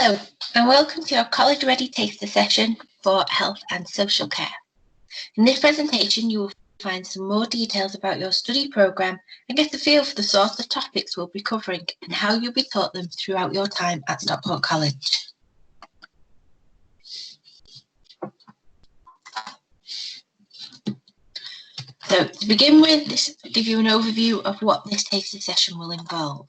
Hello and welcome to your College Ready Taster session for Health and Social Care. In this presentation you will find some more details about your study programme and get a feel for the sorts of topics we'll be covering and how you'll be taught them throughout your time at Stockport College. So to begin with, I'll give you an overview of what this taster session will involve.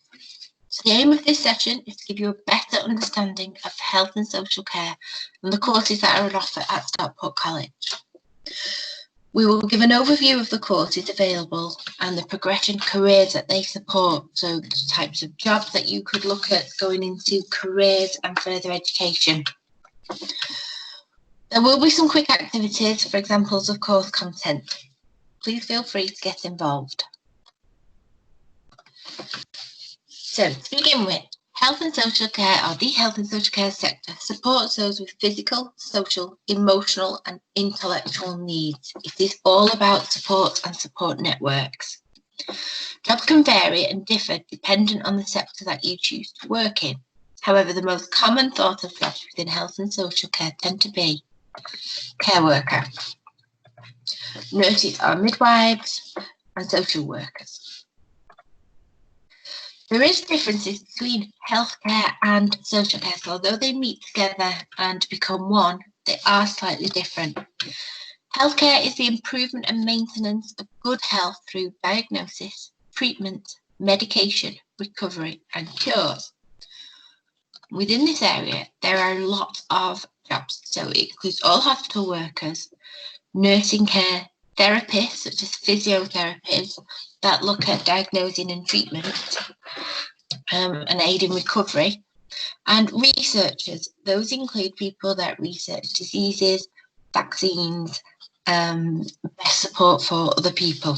So the aim of this session is to give you a better understanding of health and social care and the courses that are on offer at Stockport College. We will give an overview of the courses available and the progression careers that they support, so the types of jobs that you could look at going into careers and further education. There will be some quick activities for examples of course content. Please feel free to get involved. So to begin with, health and social care, or the health and social care sector, supports those with physical, social, emotional and intellectual needs. It is all about support and support networks. Jobs can vary and differ dependent on the sector that you choose to work in. However, the most common thought of jobs within health and social care tend to be care worker. Nurses are midwives and social workers. There is differences between healthcare and social care, so although they meet together and become one, they are slightly different. Healthcare is the improvement and maintenance of good health through diagnosis, treatment, medication, recovery and cures. Within this area, there are lots of jobs, so it includes all hospital workers, nursing care, therapists such as physiotherapists that look at diagnosing and treatment and aid in recovery, and researchers. Those include people that research diseases, vaccines, best support for other people.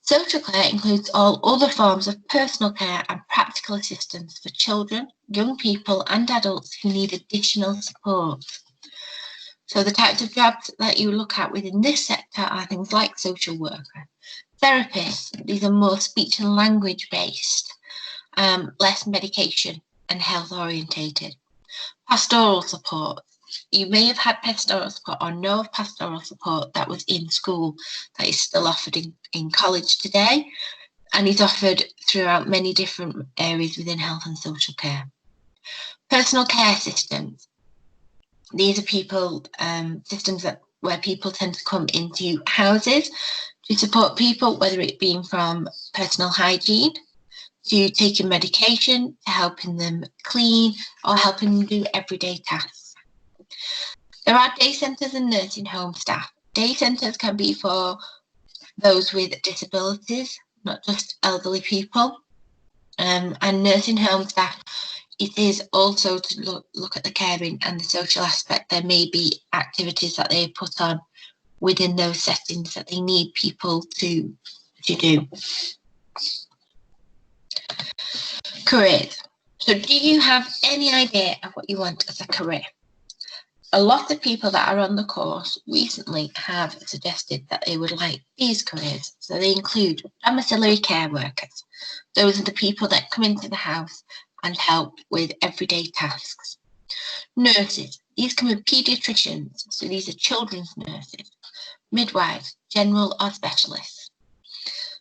Social care includes all other forms of personal care and practical assistance for children, young people and adults who need additional support. So the types of jobs that you look at within this sector are things like social worker, therapists. These are more speech and language based, less medication and health orientated. Pastoral support. You may have had pastoral support or know of pastoral support that was in school that is still offered in college today and is offered throughout many different areas within health and social care. Personal care systems. These are people, systems where people tend to come into houses to support people, whether it be from personal hygiene, to taking medication, to helping them clean, or helping them do everyday tasks. There are day centres and nursing home staff. Day centres can be for those with disabilities, not just elderly people, and nursing home staff. It is also to look at the caring and the social aspect. There may be activities that they put on within those settings that they need people to do. Careers. So do you have any idea of what you want as a career? A lot of people that are on the course recently have suggested that they would like these careers. So they include domiciliary care workers. Those are the people that come into the house and help with everyday tasks. Nurses. These can be paediatricians. So these are children's nurses. Midwives, general or specialists.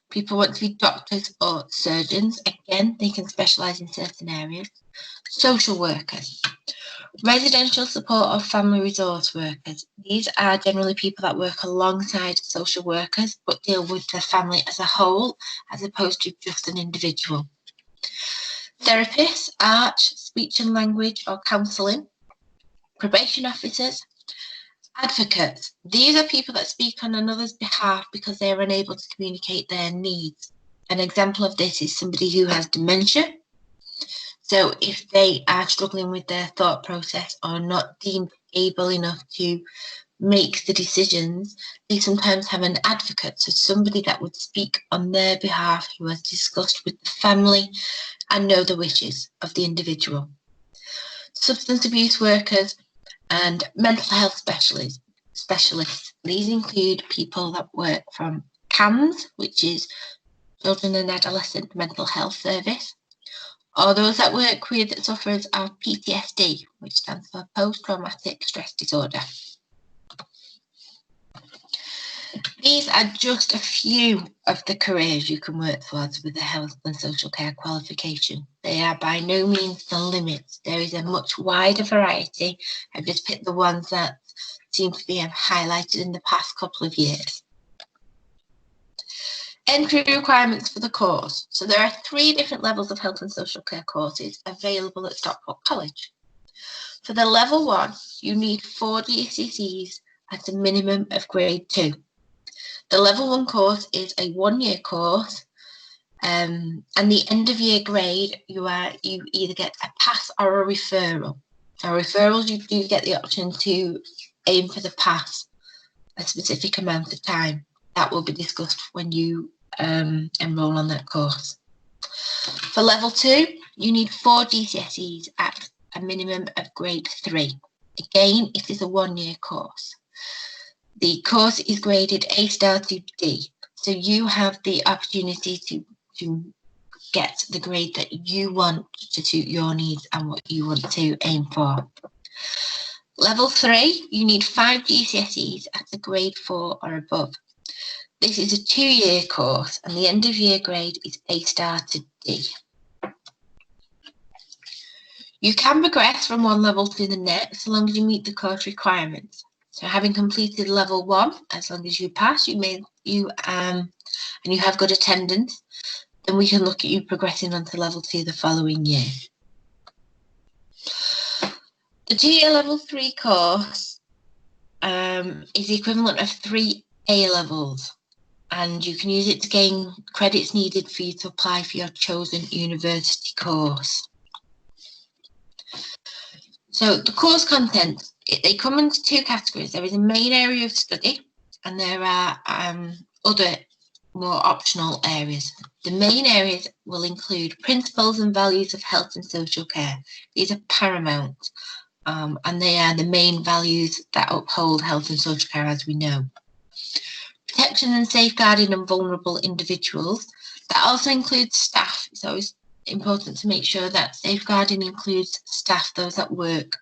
People want to be doctors or surgeons. Again, they can specialise in certain areas. Social workers. Residential support or family resource workers. These are generally people that work alongside social workers but deal with the family as a whole as opposed to just an individual. Therapists, art, speech and language or counselling. Probation officers. Advocates. These are people that speak on another's behalf because they are unable to communicate their needs. An example of this is somebody who has dementia. So if they are struggling with their thought process or not deemed able enough to make the decisions, they sometimes have an advocate, so somebody that would speak on their behalf who has discussed with the family and know the wishes of the individual. Substance abuse workers and mental health specialists. These include people that work from CAMHS, which is Children and Adolescent Mental Health Service, or those that work with sufferers of PTSD, which stands for post-traumatic stress disorder. These are just a few of the careers you can work towards with a health and social care qualification. They are by no means the limit. There is a much wider variety. I've just picked the ones that seem to be highlighted in the past couple of years. Entry requirements for the course. So there are 3 different levels of health and social care courses available at Stockport College. For the level 1, you need 4 GCSEs at a minimum of grade 2. The level 1 course is a 1-year course, and the end of year grade, you either get a pass or a referral. So referrals, you do get the option to aim for the pass a specific amount of time. That will be discussed when you enrol on that course. For level 2, you need 4 GCSEs at a minimum of grade 3. Again, it is a 1-year course. The course is graded A star to D, so you have the opportunity to get the grade that you want to suit your needs and what you want to aim for. Level 3, you need 5 GCSEs at a grade 4 or above. This is a 2-year course, and the end of year grade is A star to D. You can progress from one level to the next so long as you meet the course requirements. So having completed level 1, as long as you pass, and you have good attendance, then we can look at you progressing on to level 2 the following year. The 2-year level 3 course is the equivalent of 3 A levels, and you can use it to gain credits needed for you to apply for your chosen university course. So the course content, they come into 2 categories. There is a main area of study, and there are other more optional areas. The main areas will include principles and values of health and social care. These are paramount, and they are the main values that uphold health and social care, as we know. Protection and safeguarding of vulnerable individuals. That also includes staff. It's always important to make sure that safeguarding includes staff, those that work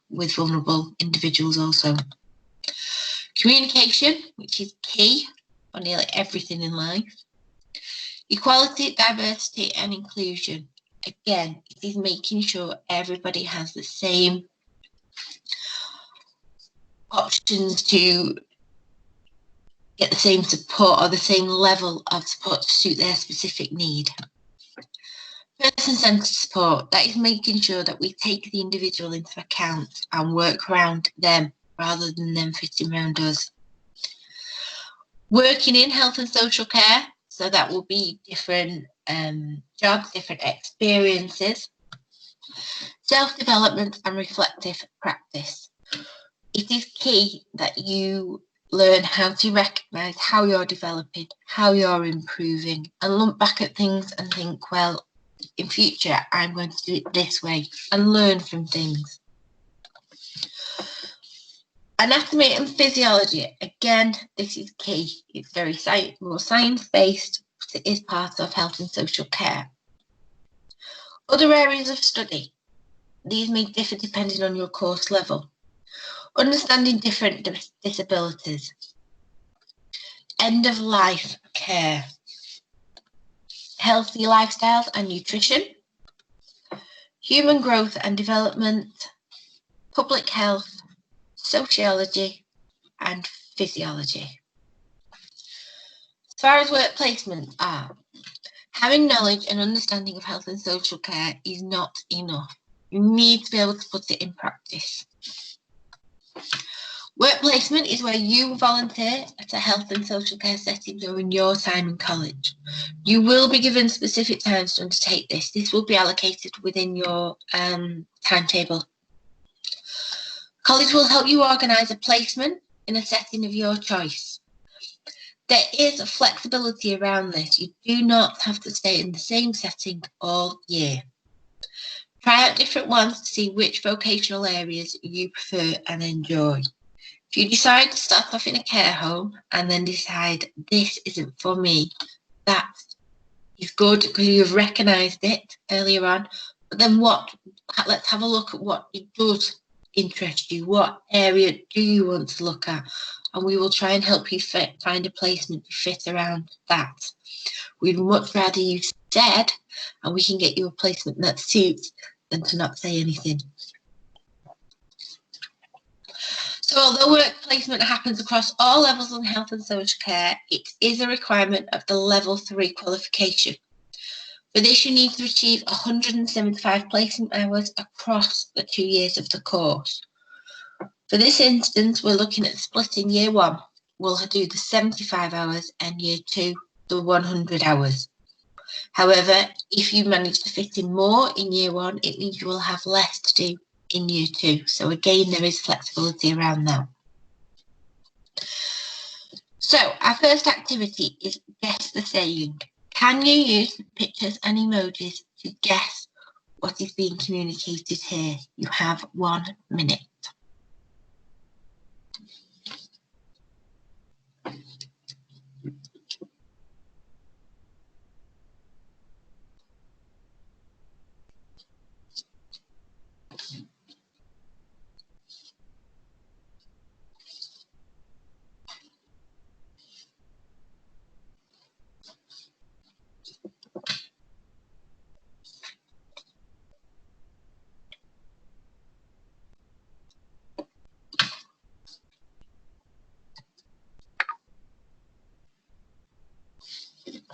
with vulnerable individuals also. Communication, which is key for nearly everything in life. Equality, diversity and inclusion. Again, it is making sure everybody has the same options to get the same support or the same level of support to suit their specific need. Person-centred support, that is making sure that we take the individual into account and work around them rather than them fitting around us. Working in health and social care, so that will be different jobs, different experiences. Self-development and reflective practice. It is key that you learn how to recognise how you're developing, how you're improving, and look back at things and think, well, in future, I'm going to do it this way, and learn from things. Anatomy and physiology. Again, this is key. It's very more science-based, but it is part of health and social care. Other areas of study. These may differ depending on your course level. Understanding different disabilities. End-of-life care. Healthy lifestyles and nutrition, human growth and development, public health, sociology and physiology. As far as work placements are, having knowledge and understanding of health and social care is not enough. You need to be able to put it in practice. Work placement is where you volunteer at a health and social care setting during your time in college. You will be given specific times to undertake this. This will be allocated within your timetable. College will help you organise a placement in a setting of your choice. There is a flexibility around this. You do not have to stay in the same setting all year. Try out different ones to see which vocational areas you prefer and enjoy. If you decide to start off in a care home and then decide this isn't for me, that is good because you've recognised it earlier on. But then let's have a look at what it does interest you. What area do you want to look at? And we will try and help you find a placement to fit around that. We'd much rather you said, and we can get you a placement that suits, than to not say anything. So although work placement happens across all levels in health and social care, it is a requirement of the Level 3 qualification. For this, you need to achieve 175 placement hours across the 2 years of the course. For this instance, we're looking at splitting year 1. We'll do the 75 hours and year 2, the 100 hours. However, if you manage to fit in more in year 1, it means you will have less to do in year 2. So again, there is flexibility around that. So our first activity is guess the saying. Can you use pictures and emojis to guess what is being communicated here? You have 1 minute.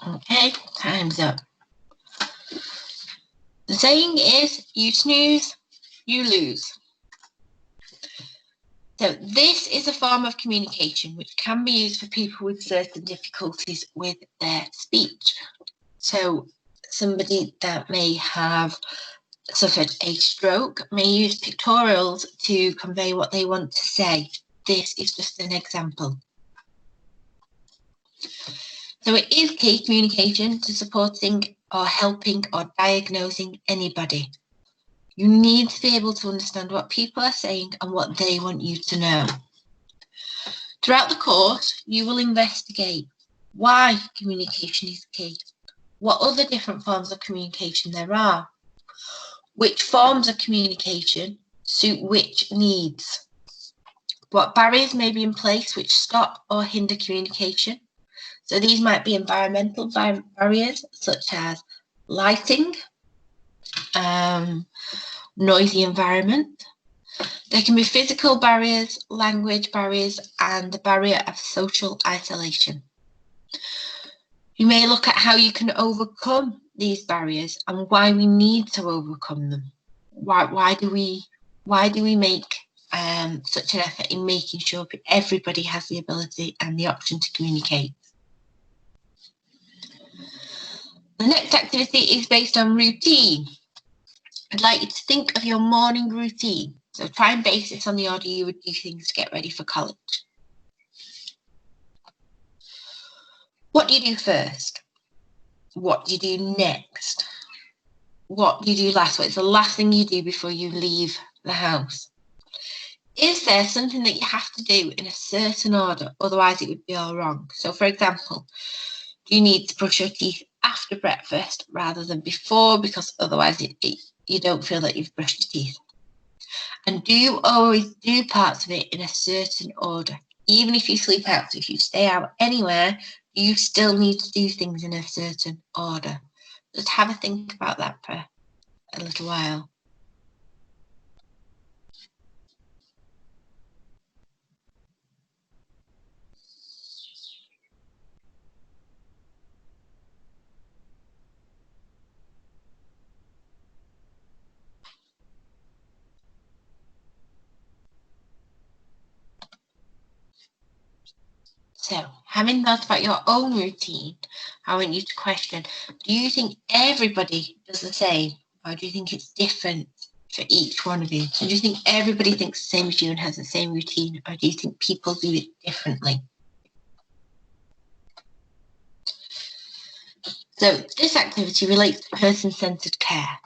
Okay, time's up. The saying is, you snooze, you lose. So this is a form of communication which can be used for people with certain difficulties with their speech. So somebody that may have suffered a stroke may use pictorials to convey what they want to say. This is just an example. So it is key communication to supporting or helping or diagnosing anybody. You need to be able to understand what people are saying and what they want you to know. Throughout the course, you will investigate why communication is key, what other different forms of communication there are, which forms of communication suit which needs, what barriers may be in place which stop or hinder communication. So these might be environmental barriers such as lighting, noisy environment. There can be physical barriers, language barriers, and the barrier of social isolation. You may look at how you can overcome these barriers and why we need to overcome them. Why do we make such an effort in making sure everybody has the ability and the option to communicate? The next activity is based on routine. I'd like you to think of your morning routine. So try and base this on the order you would do things to get ready for college. What do you do first? What do you do next? What do you do last? What's the last thing you do before you leave the house? Is there something that you have to do in a certain order? Otherwise it would be all wrong. So for example, do you need to brush your teeth after breakfast rather than before, because otherwise you don't feel that you've brushed your teeth? And do you always do parts of it in a certain order? Even if you sleep out, so if you stay out anywhere, you still need to do things in a certain order. Just have a think about that for a little while. So, having thought about your own routine, I want you to question, do you think everybody does the same? Or do you think it's different for each one of you? So do you think everybody thinks the same as you and has the same routine? Or do you think people do it differently? So this activity relates to person-centred care.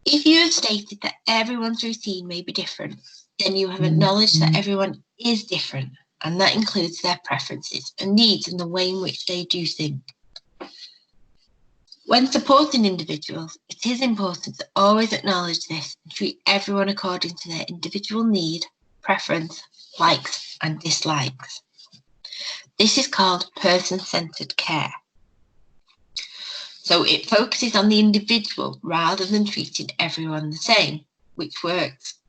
If you have stated that everyone's routine may be different, then you have acknowledged that everyone is different. And that includes their preferences and needs and the way in which they do things. When supporting individuals, it is important to always acknowledge this and treat everyone according to their individual need, preference, likes and dislikes. This is called person-centered care. So it focuses on the individual rather than treating everyone the same, which works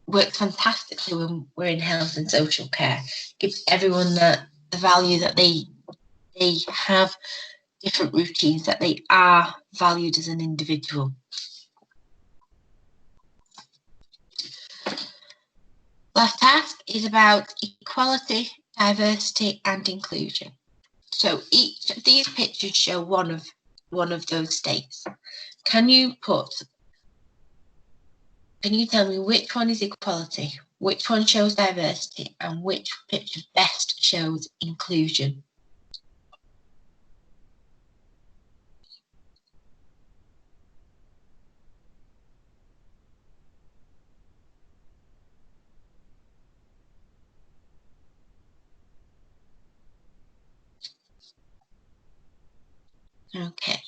fantastically when we're in health and social care. Gives everyone the value that they have different routines, that they are valued as an individual. Last task is about equality, diversity and inclusion. So each of these pictures show one of those states. Can you tell me which one is equality, which one shows diversity, and which picture best shows inclusion? Okay.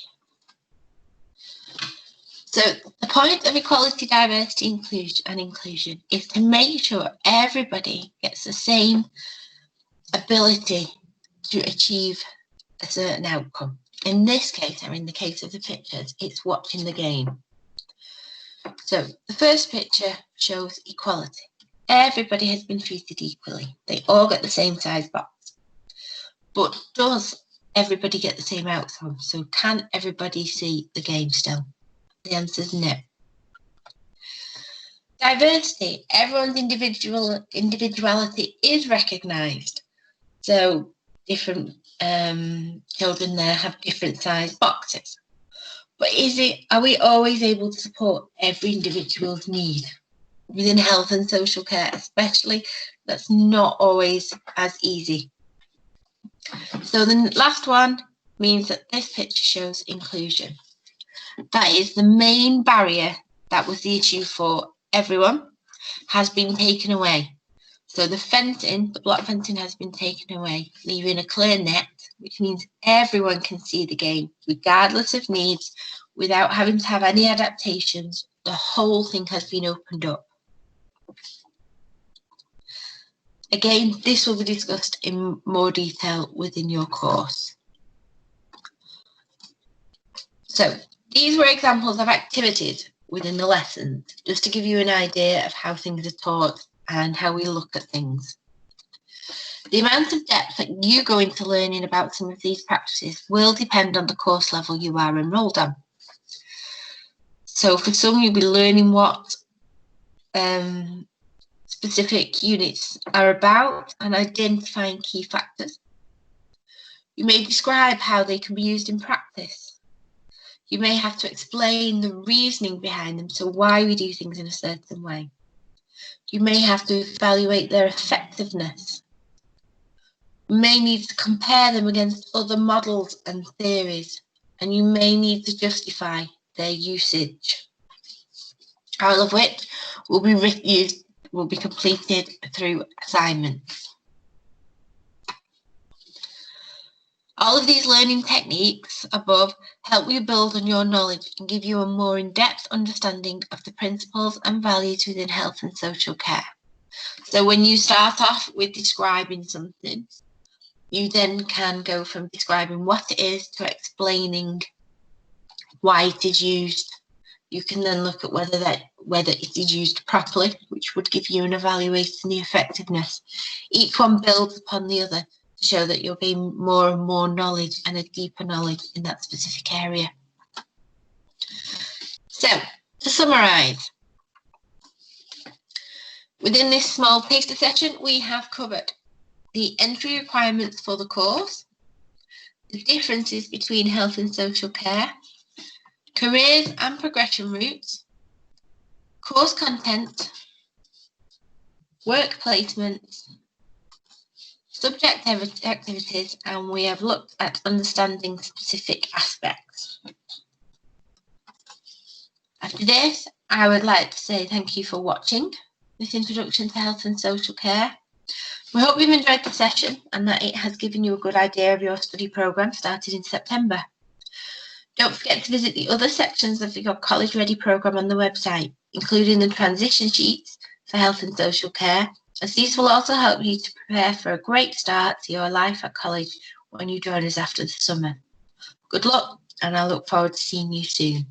So the point of equality, diversity, inclusion is to make sure everybody gets the same ability to achieve a certain outcome. In this case, or in the case of the pictures, it's watching the game. So the first picture shows equality. Everybody has been treated equally. They all get the same size box. But does everybody get the same outcome? So can everybody see the game still? The answer is no. Diversity, everyone's individuality is recognised. So different children there have different size boxes. But are we always able to support every individual's need? Within health and social care especially, that's not always as easy. So the last one means that this picture shows inclusion. That is the main barrier that was the issue for everyone has been taken away. So the block fencing has been taken away, leaving a clear net, which means everyone can see the game, regardless of needs, without having to have any adaptations. The whole thing has been opened up. Again, this will be discussed in more detail within your course. So these were examples of activities within the lessons, just to give you an idea of how things are taught and how we look at things. The amount of depth that you go into learning about some of these practices will depend on the course level you are enrolled on. So for some, you'll be learning what specific units are about and identifying key factors. You may describe how they can be used in practice. You may have to explain the reasoning behind them, so why we do things in a certain way. You may have to evaluate their effectiveness. You may need to compare them against other models and theories, and you may need to justify their usage. All of which will be completed through assignments. All of these learning techniques above help you build on your knowledge and give you a more in-depth understanding of the principles and values within health and social care. So when you start off with describing something, you then can go from describing what it is to explaining why it is used. You can then look at whether it is used properly, which would give you an evaluation of the effectiveness. Each one builds upon the other to show that you'll gain more and more knowledge and a deeper knowledge in that specific area. So, to summarise, within this small taster session, we have covered the entry requirements for the course, the differences between health and social care, careers and progression routes, course content, work placements, subject activities, and we have looked at understanding specific aspects. After this, I would like to say thank you for watching this introduction to health and social care. We hope you've enjoyed the session and that it has given you a good idea of your study programme started in September. Don't forget to visit the other sections of your College Ready programme on the website, including the transition sheets for health and social care, as these will also help you to prepare for a great start to your life at college when you join us after the summer. Good luck, and I look forward to seeing you soon.